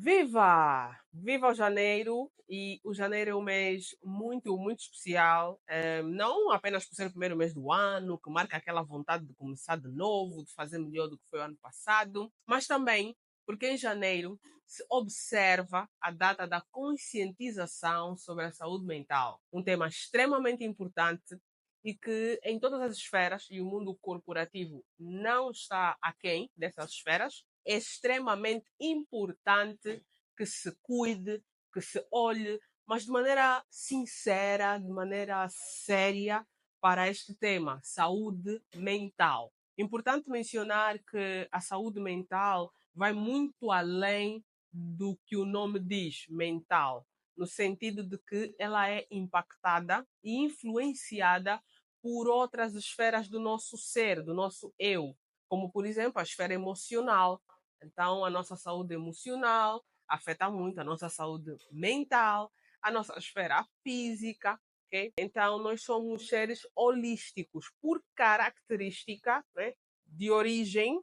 Viva! Viva o janeiro! E o janeiro é um mês muito especial, não apenas por ser o primeiro mês do ano, que marca aquela vontade de começar de novo, de fazer melhor do que foi o ano passado, mas também porque em janeiro se observa a data da conscientização sobre a saúde mental, um tema extremamente importante e que em todas as esferas, e o mundo corporativo não está aquém dessas esferas, é extremamente importante que se cuide, que se olhe, mas de maneira sincera, de maneira séria para este tema, saúde mental. Importante mencionar que a saúde mental vai muito além do que o nome diz, mental, no sentido de que ela é impactada e influenciada por outras esferas do nosso ser, do nosso eu, como por exemplo a esfera emocional. Então, a nossa saúde emocional afeta muito a nossa saúde mental, a nossa esfera física, ok? Então, nós somos seres holísticos por característica, né, de origem.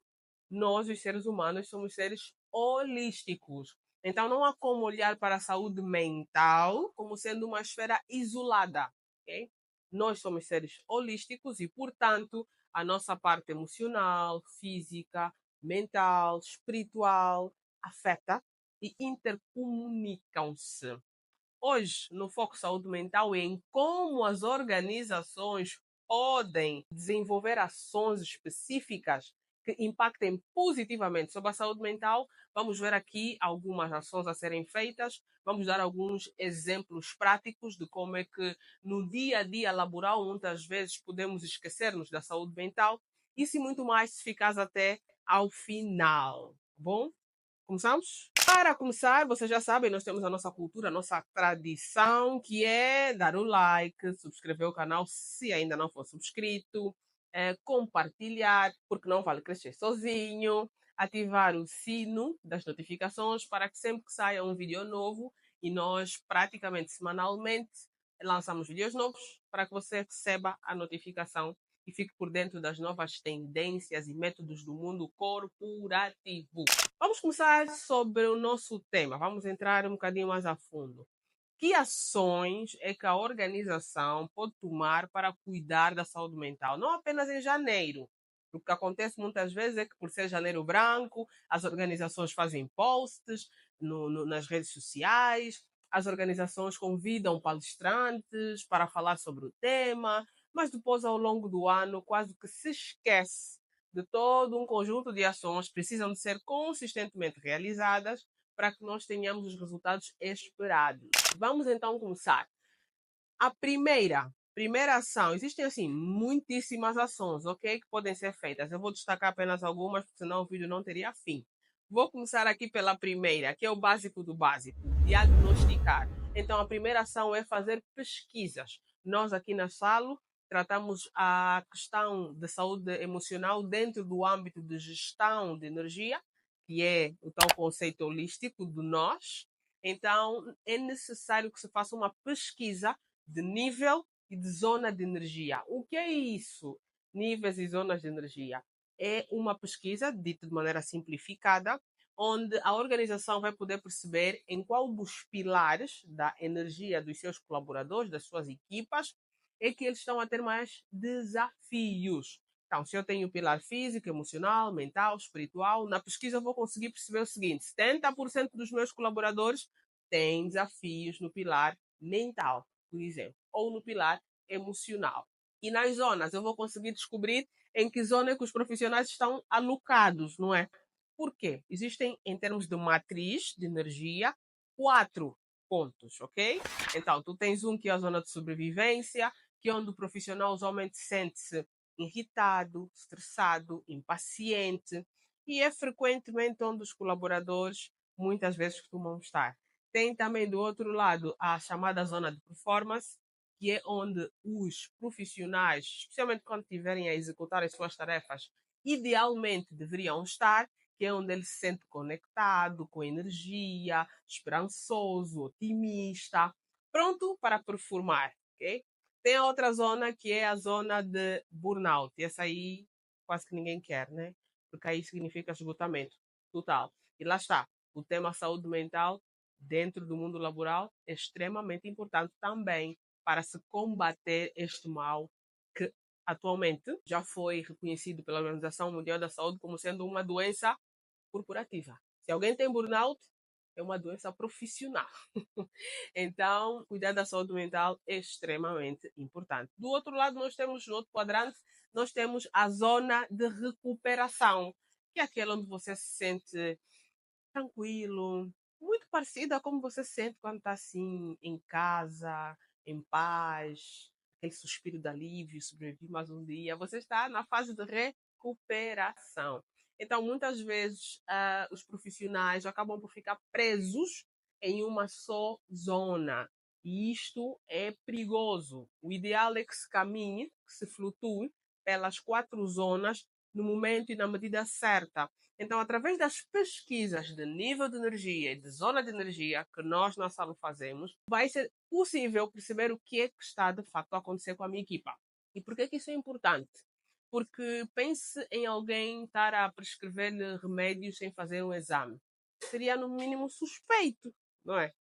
Nós, os seres humanos, somos seres holísticos. Então, não há como olhar para a saúde mental como sendo uma esfera isolada, ok? Nós somos seres holísticos e, portanto, a nossa parte emocional, física, mental, espiritual, afeta e intercomunicam-se. Hoje, no Foco Saúde Mental, é em como as organizações podem desenvolver ações específicas que impactem positivamente sobre a saúde mental. Vamos ver aqui algumas ações a serem feitas. Vamos dar alguns exemplos práticos de como é que no dia a dia laboral muitas vezes podemos esquecer-nos da saúde mental. Isso e muito mais se ficares até ao final. Bom, começamos? Para começar, vocês já sabem, nós temos a nossa cultura, a nossa tradição, que é dar o like, subscrever o canal se ainda não for subscrito, compartilhar, porque não vale crescer sozinho, ativar o sino das notificações para que sempre que saia um vídeo novo, e nós praticamente semanalmente lançamos vídeos novos, para que você receba a notificação e fique por dentro das novas tendências e métodos do mundo corporativo. Vamos começar sobre o nosso tema. Vamos entrar um bocadinho mais a fundo. Que ações é que a organização pode tomar para cuidar da saúde mental? Não apenas em janeiro. O que acontece muitas vezes é que, por ser janeiro branco, as organizações fazem posts nas redes sociais, as organizações convidam palestrantes para falar sobre o tema, mas depois, ao longo do ano, quase que se esquece de todo um conjunto de ações que precisam de ser consistentemente realizadas para que nós tenhamos os resultados esperados. Vamos então começar. A primeira ação, existem assim muitíssimas ações, ok, que podem ser feitas. Eu vou destacar apenas algumas, porque senão o vídeo não teria fim. Vou começar aqui pela primeira, que é o básico do básico, diagnosticar. Então, a primeira ação é fazer pesquisas. Nós aqui na Salo tratamos a questão de saúde emocional dentro do âmbito de gestão de energia, que é o tal conceito holístico do nós. Então, é necessário que se faça uma pesquisa de nível e de zona de energia. O que é isso? Níveis e zonas de energia. É uma pesquisa, dita de maneira simplificada, onde a organização vai poder perceber em qual dos pilares da energia dos seus colaboradores, das suas equipas, é que eles estão a ter mais desafios. Então, se eu tenho o pilar físico, emocional, mental, espiritual, na pesquisa eu vou conseguir perceber o seguinte: 70% dos meus colaboradores têm desafios no pilar mental, por exemplo, ou no pilar emocional. E nas zonas eu vou conseguir descobrir em que zona que os profissionais estão alocados, não é? Por quê? Existem, em termos de matriz de energia, 4 pontos, ok? Então, tu tens um que é a zona de sobrevivência, que é onde o profissional usualmente sente-se irritado, estressado, impaciente, e é frequentemente onde os colaboradores muitas vezes costumam estar. Tem também do outro lado a chamada zona de performance, que é onde os profissionais, especialmente quando estiverem a executar as suas tarefas, idealmente deveriam estar, que é onde ele se sente conectado, com energia, esperançoso, otimista, pronto para performar. Okay? Tem a outra zona que é a zona de burnout. E essa aí quase que ninguém quer, né? Porque aí significa esgotamento total. E lá está. o tema saúde mental dentro do mundo laboral é extremamente importante também para se combater este mal que atualmente já foi reconhecido pela Organização Mundial da Saúde como sendo uma doença corporativa. Se alguém tem burnout, é uma doença profissional. Então, cuidar da saúde mental é extremamente importante. Do outro lado, nós temos, no outro quadrante, nós temos a zona de recuperação, que é aquela onde você se sente tranquilo, muito parecida a como você se sente quando está assim em casa, em paz, aquele suspiro de alívio, sobrevivi mais um dia. Você está na fase de recuperação. Então, muitas vezes, os profissionais acabam por ficar presos em uma só zona. E isto é perigoso. O ideal é que se caminhe, que se flutue pelas 4 zonas no momento e na medida certa. Então, através das pesquisas de nível de energia e de zona de energia que nós na sala fazemos, vai ser possível perceber o que é que está de facto a acontecer com a minha equipa. E por que isso é importante? Porque pense em alguém estar a prescrever-lhe remédios sem fazer um exame. Seria no mínimo suspeito, não é?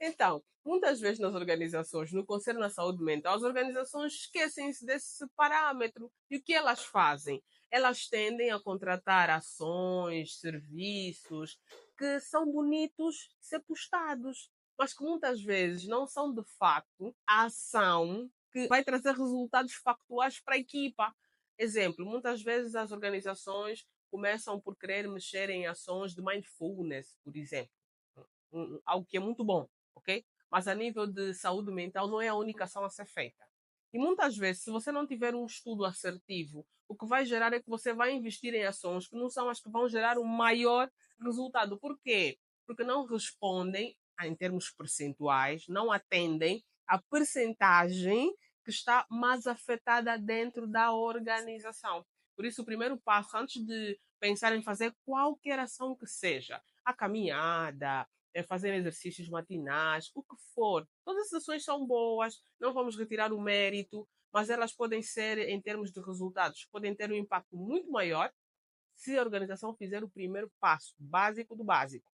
Então, muitas vezes nas organizações, no Conselho na Saúde Mental, as organizações esquecem-se desse parâmetro. E o que elas fazem? Elas tendem a contratar ações, serviços que são bonitos de ser postados, mas que muitas vezes não são de facto a ação que vai trazer resultados factuais para a equipa. Exemplo, muitas vezes as organizações começam por querer mexer em ações de mindfulness, por exemplo, algo que é muito bom, ok? Mas a nível de saúde mental não é a única ação a ser feita. E muitas vezes, se você não tiver um estudo assertivo, o que vai gerar é que você vai investir em ações que não são as que vão gerar o maior resultado. Por quê? Porque não respondem, em termos percentuais, não atendem a percentagem que está mais afetada dentro da organização. Por isso, o primeiro passo, antes de pensar em fazer qualquer ação que seja, a caminhada, fazer exercícios matinais, o que for. Todas as ações são boas, não vamos retirar o mérito, mas elas podem ser, em termos de resultados, podem ter um impacto muito maior se a organização fizer o primeiro passo, básico do básico,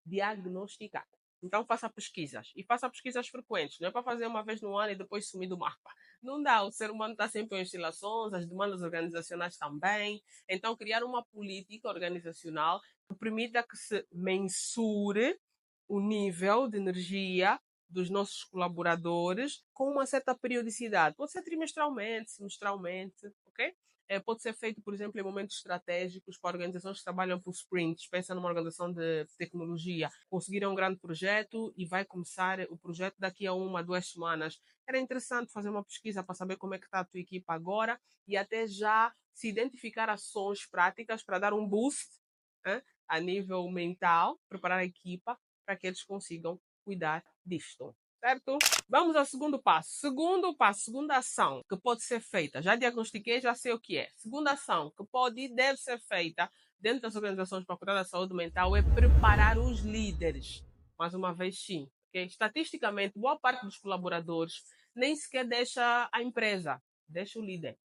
diagnosticar. Então faça pesquisas. E faça pesquisas frequentes. Não é para fazer uma vez no ano e depois sumir do mapa. Não dá. O ser humano está sempre em oscilações, as demandas organizacionais também. Então, criar uma política organizacional que permita que se mensure o nível de energia dos nossos colaboradores com uma certa periodicidade. Pode ser trimestralmente, semestralmente, ok? Pode ser feito, por exemplo, em momentos estratégicos para organizações que trabalham por sprints. Pensa numa organização de tecnologia. Conseguiram um grande projeto e vai começar o projeto daqui a 1, 2 semanas. Era interessante fazer uma pesquisa para saber como é que está a tua equipa agora e até já se identificar ações práticas para dar um boost, a nível mental, preparar a equipa para que eles consigam cuidar disto. Certo? Vamos ao segundo passo. Segundo passo, segunda ação que pode ser feita. Já diagnostiquei, já sei o que é. Segunda ação que pode e deve ser feita dentro das organizações para cuidar da saúde mental é preparar os líderes. Mais uma vez, sim. Okay? Estatisticamente, boa parte dos colaboradores nem sequer deixa a empresa, deixa o líder.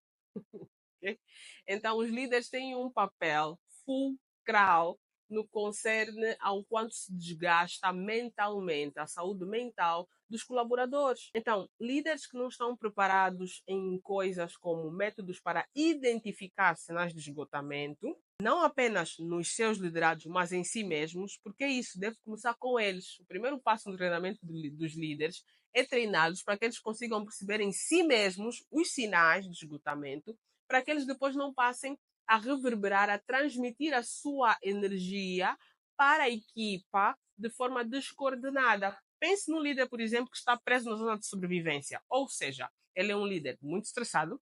Okay? Então, os líderes têm um papel fulcral no concerne ao quanto se desgasta mentalmente, a saúde mental dos colaboradores. Então, líderes que não estão preparados em coisas como métodos para identificar sinais de esgotamento, não apenas nos seus liderados, mas em si mesmos, porque isso deve começar com eles. O primeiro passo no treinamento dos líderes é treiná-los para que eles consigam perceber em si mesmos os sinais de esgotamento, para que eles depois não passem a reverberar, a transmitir a sua energia para a equipa de forma descoordenada. Pense no líder, por exemplo, que está preso na zona de sobrevivência. Ou seja, ele é um líder muito estressado,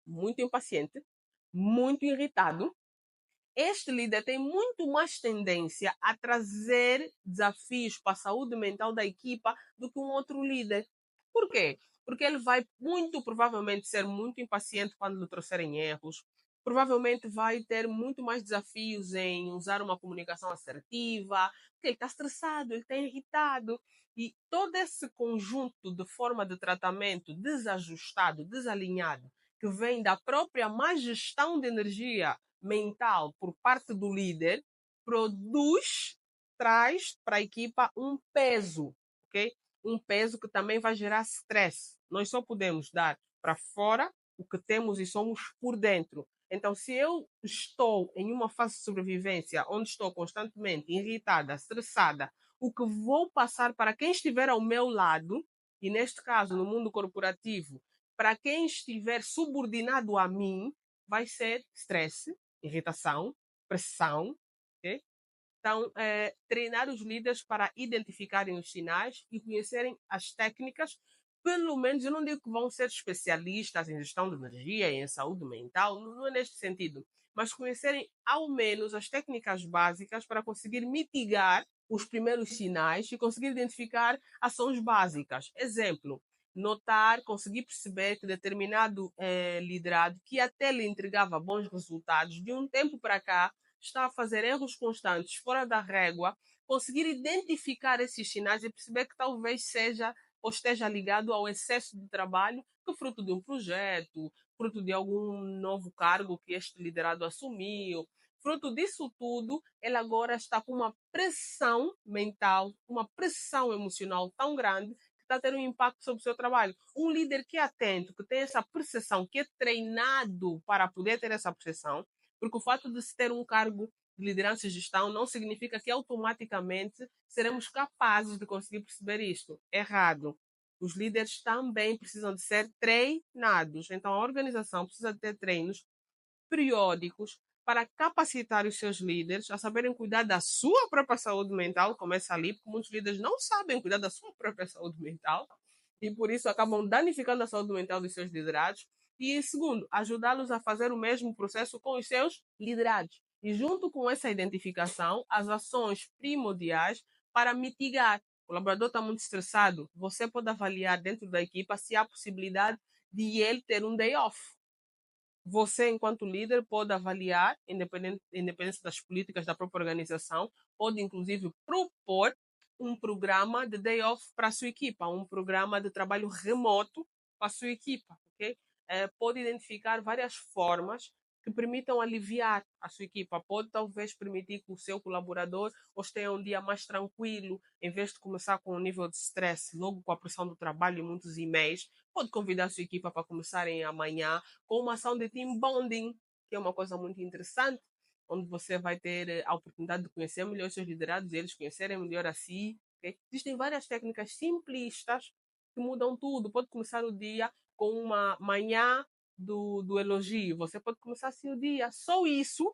muito impaciente, muito irritado. Este líder tem muito mais tendência a trazer desafios para a saúde mental da equipa do que um outro líder. Por quê? Porque ele vai muito provavelmente ser muito impaciente quando lhe trouxerem erros. Provavelmente vai ter muito mais desafios em usar uma comunicação assertiva, porque ele está estressado, ele está irritado. E todo esse conjunto de forma de tratamento desajustado, desalinhado, que vem da própria má gestão de energia mental por parte do líder, traz para a equipa um peso, ok? Um peso que também vai gerar stress. Nós só podemos dar para fora o que temos e somos por dentro. Então, se eu estou em uma fase de sobrevivência onde estou constantemente irritada, estressada, o que vou passar para quem estiver ao meu lado, e neste caso, no mundo corporativo, para quem estiver subordinado a mim, vai ser estresse, irritação, pressão, ok? Então, treinar os líderes para identificarem os sinais e conhecerem as técnicas, pelo menos, eu não digo que vão ser especialistas em gestão de energia e em saúde mental, não é neste sentido, mas conhecerem ao menos as técnicas básicas para conseguir mitigar os primeiros sinais e conseguir identificar ações básicas. Exemplo, notar, conseguir perceber que determinado liderado que até lhe entregava bons resultados, de um tempo para cá, está a fazer erros constantes fora da régua, conseguir identificar esses sinais e perceber que talvez seja ou esteja ligado ao excesso de trabalho, que fruto de um projeto, fruto de algum novo cargo que este liderado assumiu. Fruto disso tudo, ele agora está com uma pressão mental, uma pressão emocional tão grande que está a ter um impacto sobre o seu trabalho. Um líder que é atento, que tem essa percepção, que é treinado para poder ter essa percepção, porque o fato de se ter um cargo de liderança e gestão não significa que automaticamente seremos capazes de conseguir perceber isto. Errado. Os líderes também precisam de ser treinados. Então, a organização precisa ter treinos periódicos para capacitar os seus líderes a saberem cuidar da sua própria saúde mental, começa ali, porque muitos líderes não sabem cuidar da sua própria saúde mental e por isso acabam danificando a saúde mental dos seus liderados. E segundo, ajudá-los a fazer o mesmo processo com os seus liderados. E junto com essa identificação, as ações primordiais para mitigar. O colaborador está muito estressado, você pode avaliar dentro da equipa se há possibilidade de ele ter um day off. Você, enquanto líder, pode avaliar, independente das políticas da própria organização, pode inclusive propor um programa de day off para a sua equipa, um programa de trabalho remoto para a sua equipa, ok? Pode identificar várias formas que permitam aliviar a sua equipa. Pode talvez permitir que o seu colaborador hoje tenha um dia mais tranquilo, em vez de começar com um nível de stress, logo com a pressão do trabalho e muitos e-mails, pode convidar a sua equipa para começarem amanhã com uma ação de team bonding, que é uma coisa muito interessante, onde você vai ter a oportunidade de conhecer melhor os seus liderados e eles conhecerem melhor a si. Okay? Existem várias técnicas simplistas que mudam tudo. Pode começar o dia com uma manhã do elogio. Você pode começar assim o dia. Só isso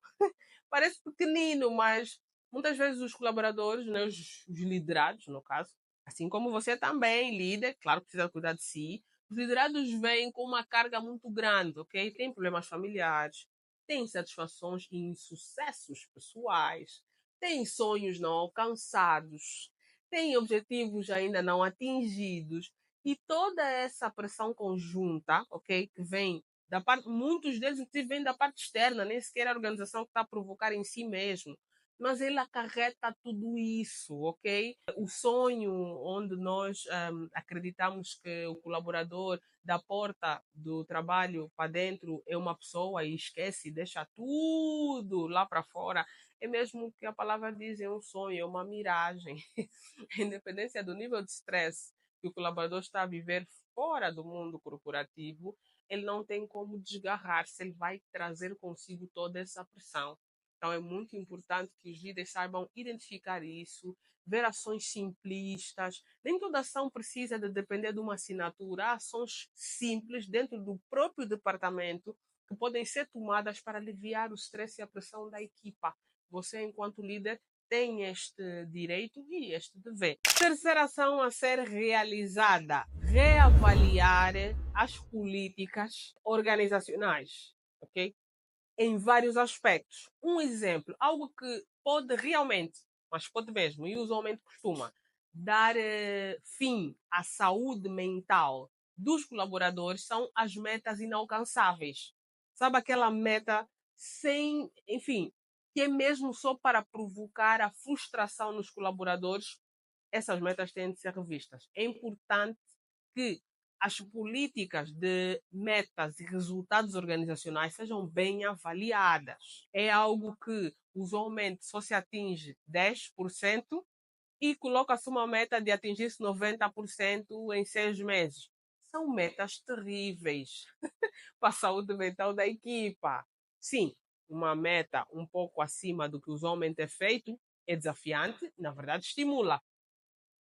parece pequenino, mas muitas vezes os colaboradores, né, os liderados, no caso, assim como você também, líder, claro, precisa cuidar de si, os liderados vêm com uma carga muito grande, ok? Tem problemas familiares, tem insatisfações e insucessos pessoais, tem sonhos não alcançados, tem objetivos ainda não atingidos e toda essa pressão conjunta, ok, que vem da parte, muitos deles inclusive vêm da parte externa, nem sequer a organização que está a provocar em si mesmo. Mas ele acarreta tudo isso, ok? O sonho onde nós acreditamos que o colaborador da porta do trabalho para dentro é uma pessoa e esquece, deixa tudo lá para fora. É mesmo que a palavra diz, é um sonho, é uma miragem. Independência do nível de stress que o colaborador está a viver fora do mundo corporativo, ele não tem como desgarrar-se, ele vai trazer consigo toda essa pressão. Então é muito importante que os líderes saibam identificar isso, ver ações simplistas. Nem toda ação precisa de depender de uma assinatura. Há ações simples dentro do próprio departamento que podem ser tomadas para aliviar o estresse e a pressão da equipa. Você, enquanto líder, tem este direito e este dever. Terceira ação a ser realizada: reavaliar as políticas organizacionais, ok? Em vários aspectos. Um exemplo, algo que pode realmente, mas pode mesmo, e usualmente costuma, dar fim à saúde mental dos colaboradores são as metas inalcançáveis. Sabe aquela meta sem, enfim, que é mesmo só para provocar a frustração nos colaboradores? Essas metas têm de ser revistas. É importante que as políticas de metas e resultados organizacionais sejam bem avaliadas. É algo que usualmente só se atinge 10% e coloca-se uma meta de atingir-se 90% em 6 meses. São metas terríveis para a saúde mental da equipa. Sim, uma meta um pouco acima do que usualmente é feito é desafiante, na verdade estimula,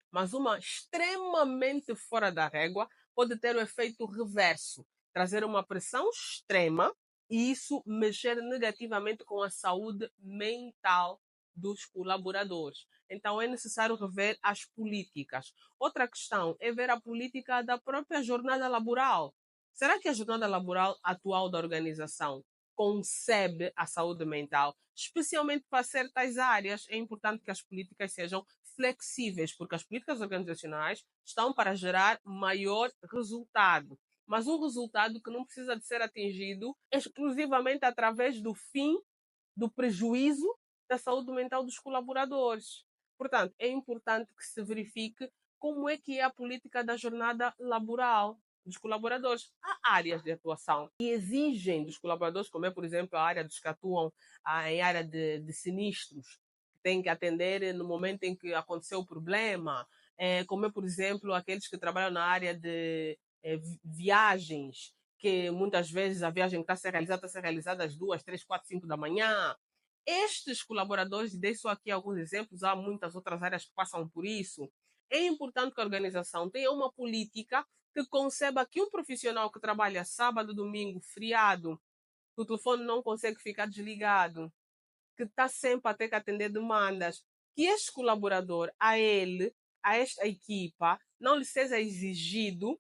mas uma extremamente fora da régua pode ter o efeito reverso, trazer uma pressão extrema e isso mexer negativamente com a saúde mental dos colaboradores. Então é necessário rever as políticas. Outra questão é ver a política da própria jornada laboral. Será que a jornada laboral atual da organização concebe a saúde mental, especialmente para certas áreas? É importante que as políticas sejam flexíveis, porque as políticas organizacionais estão para gerar maior resultado, mas um resultado que não precisa de ser atingido exclusivamente através do fim do prejuízo da saúde mental dos colaboradores. Portanto, é importante que se verifique como é que é a política da jornada laboral dos colaboradores. Há áreas de atuação que exigem dos colaboradores, como é, por exemplo, a área dos que atuam em área de sinistros, que têm que atender no momento em que aconteceu o problema, como é, por exemplo, aqueles que trabalham na área de viagens, que muitas vezes a viagem está a ser realizada às 2, 3, 4, 5 da manhã. Estes colaboradores, e dei só aqui alguns exemplos, há muitas outras áreas que passam por isso. É importante que a organização tenha uma política que conceba que um profissional que trabalha sábado, domingo, feriado, que o telefone não consegue ficar desligado, que está sempre a ter que atender demandas, que este colaborador, a ele, a esta equipa, não lhe seja exigido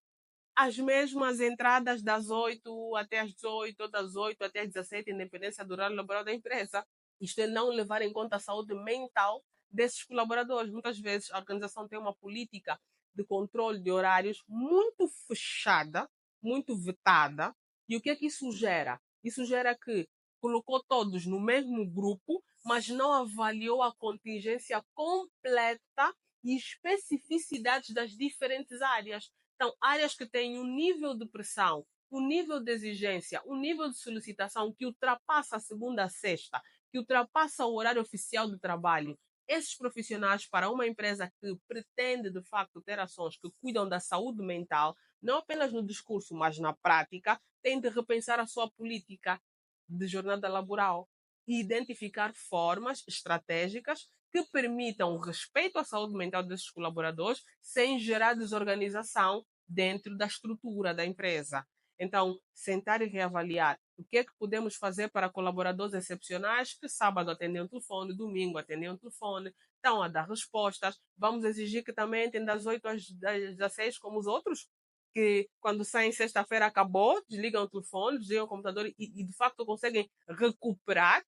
as mesmas entradas das 8 até as 18, ou das 8 até as 17, independência do horário laboral da empresa. Isto é não levar em conta a saúde mental desses colaboradores. Muitas vezes a organização tem uma política de controle de horários muito fechada, muito vetada. E o que é que isso gera? Isso gera que colocou todos no mesmo grupo, mas não avaliou a contingência completa e especificidades das diferentes áreas. Então, áreas que têm um nível de pressão, um nível de exigência, um nível de solicitação que ultrapassa a segunda a sexta, que ultrapassa o horário oficial de trabalho. Esses profissionais, para uma empresa que pretende, de facto, ter ações que cuidam da saúde mental, não apenas no discurso, mas na prática, têm de repensar a sua política de jornada laboral e identificar formas estratégicas que permitam o respeito à saúde mental desses colaboradores sem gerar desorganização dentro da estrutura da empresa. Então, sentar e reavaliar o que é que podemos fazer para colaboradores excepcionais que sábado atendem o telefone, domingo atendem o telefone, estão a dar respostas. Vamos exigir que também atendam das 8 às 16 como os outros? Que quando saem sexta-feira acabou, desligam o telefone, desligam o computador e de facto conseguem recuperar.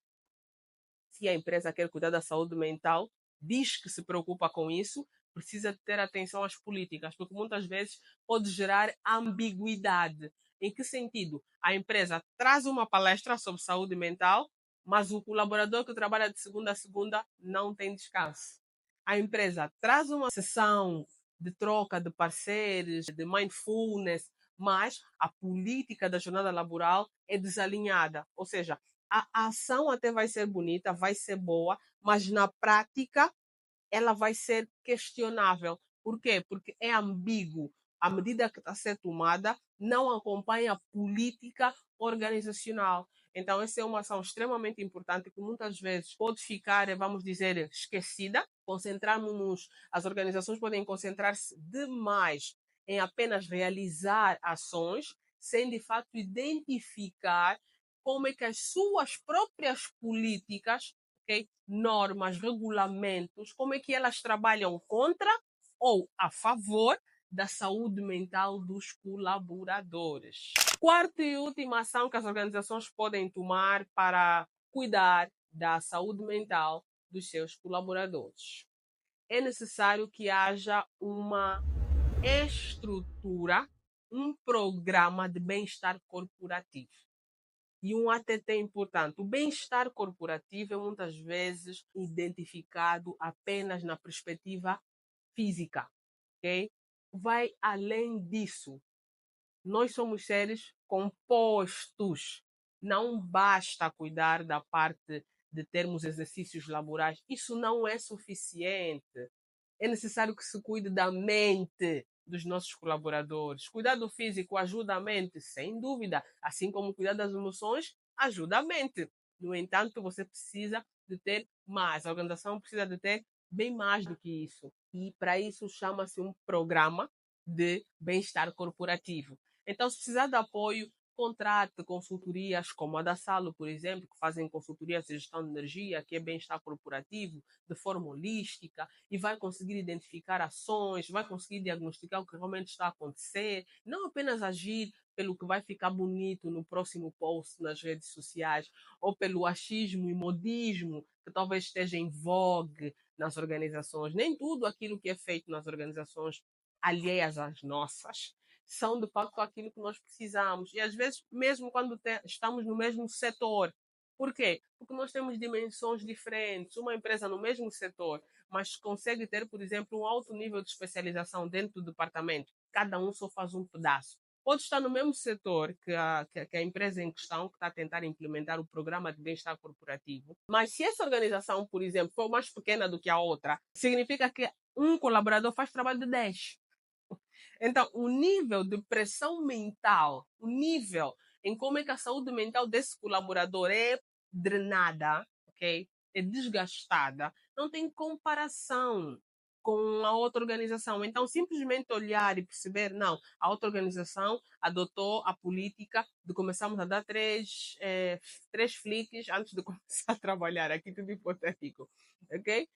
Se a empresa quer cuidar da saúde mental, diz que se preocupa com isso, precisa ter atenção às políticas, porque muitas vezes pode gerar ambiguidade. Em que sentido? A empresa traz uma palestra sobre saúde mental, mas o colaborador que trabalha de segunda a segunda não tem descanso. A empresa traz uma sessão de troca de parceiros, de mindfulness, mas a política da jornada laboral é desalinhada. Ou seja, a ação até vai ser bonita, vai ser boa, mas na prática ela vai ser questionável. Por quê? Porque é ambíguo. A medida que está a ser tomada não acompanha a política organizacional. Então, essa é uma ação extremamente importante que muitas vezes pode ficar, vamos dizer, esquecida. Concentrarmos-nos, as organizações podem concentrar-se demais em apenas realizar ações, sem de fato identificar como é que as suas próprias políticas, okay, normas, regulamentos, como é que elas trabalham contra ou a favor da saúde mental dos colaboradores. Quarta e última ação que as organizações podem tomar para cuidar da saúde mental dos seus colaboradores. É necessário que haja uma estrutura, um programa de bem-estar corporativo. E um ATT importante. O bem-estar corporativo é muitas vezes identificado apenas na perspectiva física, ok? Vai além disso. Nós somos seres compostos. Não basta cuidar da parte de termos exercícios laborais. Isso não é suficiente. É necessário que se cuide da mente dos nossos colaboradores. Cuidar do físico ajuda a mente, sem dúvida. Assim como cuidar das emoções ajuda a mente. No entanto, você precisa de ter mais. A organização precisa de ter bem mais do que isso. E para isso chama-se um programa de bem-estar corporativo. Então, se precisar de apoio, contrate consultorias como a da Salo, por exemplo, que fazem consultorias de gestão de energia, que é bem-estar corporativo, de forma holística, e vai conseguir identificar ações, vai conseguir diagnosticar o que realmente está a acontecer, não apenas agir pelo que vai ficar bonito no próximo post nas redes sociais, ou pelo achismo e modismo que talvez esteja em vogue nas organizações. Nem tudo aquilo que é feito nas organizações alheias às nossas são de facto aquilo que nós precisamos. E às vezes, mesmo quando estamos no mesmo setor. Por quê? Porque nós temos dimensões diferentes. Uma empresa no mesmo setor, mas consegue ter, por exemplo, um alto nível de especialização dentro do departamento. Cada um só faz um pedaço. Pode estar no mesmo setor que a empresa em questão, que está a tentar implementar o programa de bem-estar corporativo, mas se essa organização, por exemplo, for mais pequena do que a outra, significa que um colaborador faz trabalho de 10. Então, o nível de pressão mental, o nível em como é que a saúde mental desse colaborador é drenada, ok? É desgastada, não tem comparação com a outra organização. Então, simplesmente olhar e perceber, não, a outra organização adotou a política de começarmos a dar três fliques antes de começar a trabalhar, aqui tudo hipotético, ok?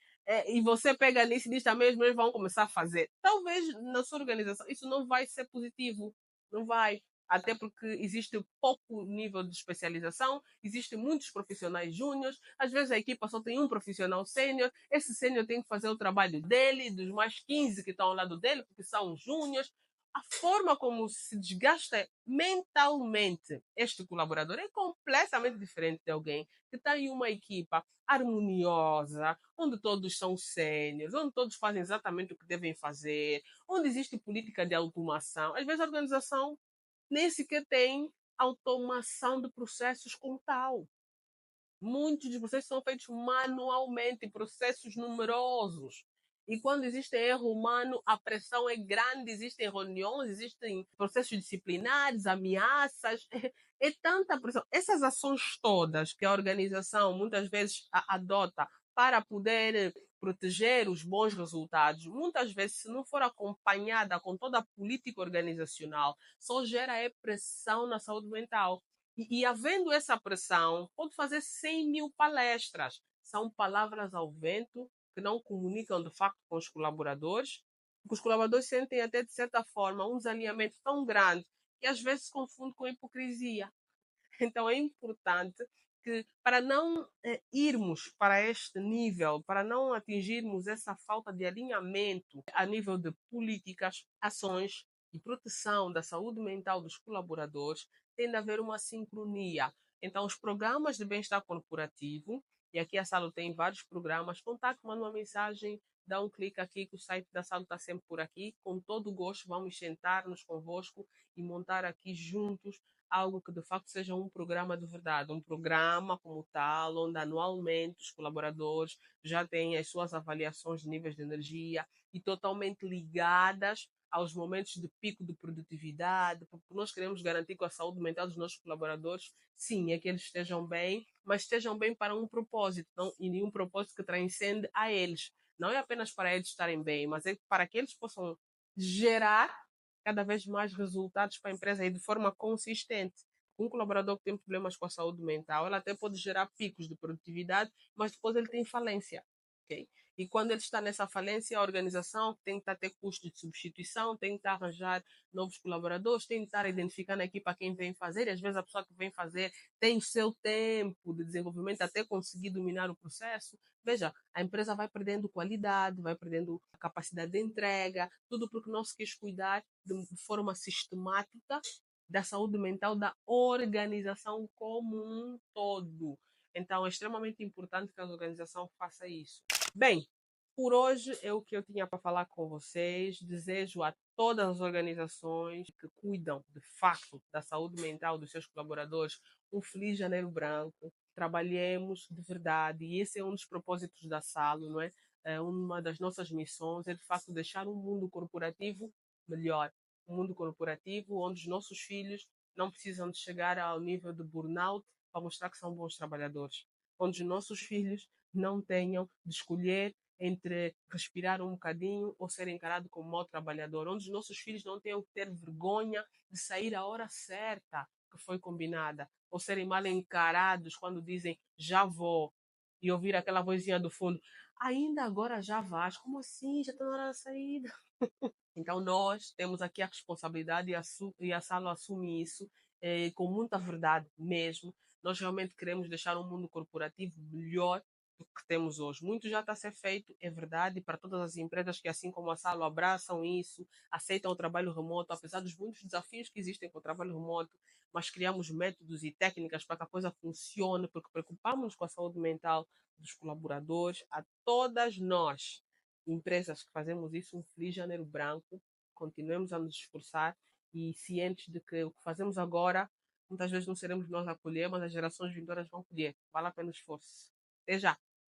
E você pega nisso e diz também, os meus vão começar a fazer. Talvez na sua organização isso não vai ser positivo. Não vai. Até porque existe pouco nível de especialização, existem muitos profissionais júniores, às vezes a equipa só tem um profissional sênior, esse sênior tem que fazer o trabalho dele, dos mais 15 que estão ao lado dele, porque são júniores. A forma como se desgasta mentalmente este colaborador é completamente diferente de alguém que está em uma equipa harmoniosa, onde todos são sêniores, onde todos fazem exatamente o que devem fazer, onde existe política de automação. Às vezes a organização nem sequer tem automação de processos como tal. Muitos dos processos são feitos manualmente, processos numerosos. E quando existe erro humano, a pressão é grande, existem reuniões, existem processos disciplinares, ameaças, é tanta pressão. Essas ações todas que a organização muitas vezes adota para poder proteger os bons resultados, muitas vezes, se não for acompanhada com toda a política organizacional, só gera pressão na saúde mental. E havendo essa pressão, pode fazer 100 mil palestras. São palavras ao vento que não comunicam de facto com os colaboradores, porque os colaboradores sentem até de certa forma um desalinhamento tão grande que às vezes se confunde com hipocrisia. Então é importante que, para não irmos para este nível, para não atingirmos essa falta de alinhamento a nível de políticas, ações e proteção da saúde mental dos colaboradores, tem de haver uma sincronia. Então, os programas de bem-estar corporativo, e aqui a Salo tem vários programas, contacte, manda uma mensagem, dá um clique aqui que o site da Salo está sempre por aqui. Com todo o gosto, vamos sentar-nos convosco e montar aqui juntos algo que de facto seja um programa de verdade, um programa como tal, onde anualmente os colaboradores já têm as suas avaliações de níveis de energia e totalmente ligadas aos momentos de pico de produtividade, porque nós queremos garantir que a saúde mental dos nossos colaboradores, sim, é que eles estejam bem, mas estejam bem para um propósito, não, e um propósito que transcende a eles. Não é apenas para eles estarem bem, mas é para que eles possam gerar cada vez mais resultados para a empresa e de forma consistente. Um colaborador que tem problemas com a saúde mental, ele até pode gerar picos de produtividade, mas depois ele tem falência. Okay? E quando ele está nessa falência, a organização tem que ter custos de substituição, tem que arranjar novos colaboradores, tem que estar identificando a equipa quem vem fazer, e às vezes a pessoa que vem fazer tem o seu tempo de desenvolvimento até conseguir dominar o processo. Veja, a empresa vai perdendo qualidade, vai perdendo a capacidade de entrega, tudo porque não se quis cuidar de forma sistemática da saúde mental da organização como um todo. Então, é extremamente importante que a organização faça isso. Bem, Por hoje é o que eu tinha para falar com vocês. Desejo a todas as organizações que cuidam de facto da saúde mental dos seus colaboradores um feliz janeiro branco. Trabalhemos de verdade, e esse é um dos propósitos da Salo, não é? Uma das nossas missões é de facto deixar um mundo corporativo melhor, um mundo corporativo onde os nossos filhos não precisam de chegar ao nível de burnout para mostrar que são bons trabalhadores, onde os nossos filhos não tenham de escolher entre respirar um bocadinho ou ser encarado como mau trabalhador, onde os nossos filhos não tenham que ter vergonha de sair à hora certa que foi combinada, ou serem mal encarados quando dizem já vou e ouvir aquela vozinha do fundo, ainda agora já vais, como assim? Já está na hora da saída. Então nós temos aqui a responsabilidade e a Salo assume isso com muita verdade mesmo. Nós realmente queremos deixar um mundo corporativo melhor do que temos hoje. Muito já está a ser feito, é verdade, para todas as empresas que, assim como a Salo, abraçam isso, aceitam o trabalho remoto, apesar dos muitos desafios que existem com o trabalho remoto, mas criamos métodos e técnicas para que a coisa funcione, porque preocupamos com a saúde mental dos colaboradores, a todas nós empresas que fazemos isso, um feliz janeiro branco, continuemos a nos esforçar e cientes de que o que fazemos agora, muitas vezes não seremos nós a colher, mas as gerações vindouras vão colher. Vale a pena o esforço. Até já!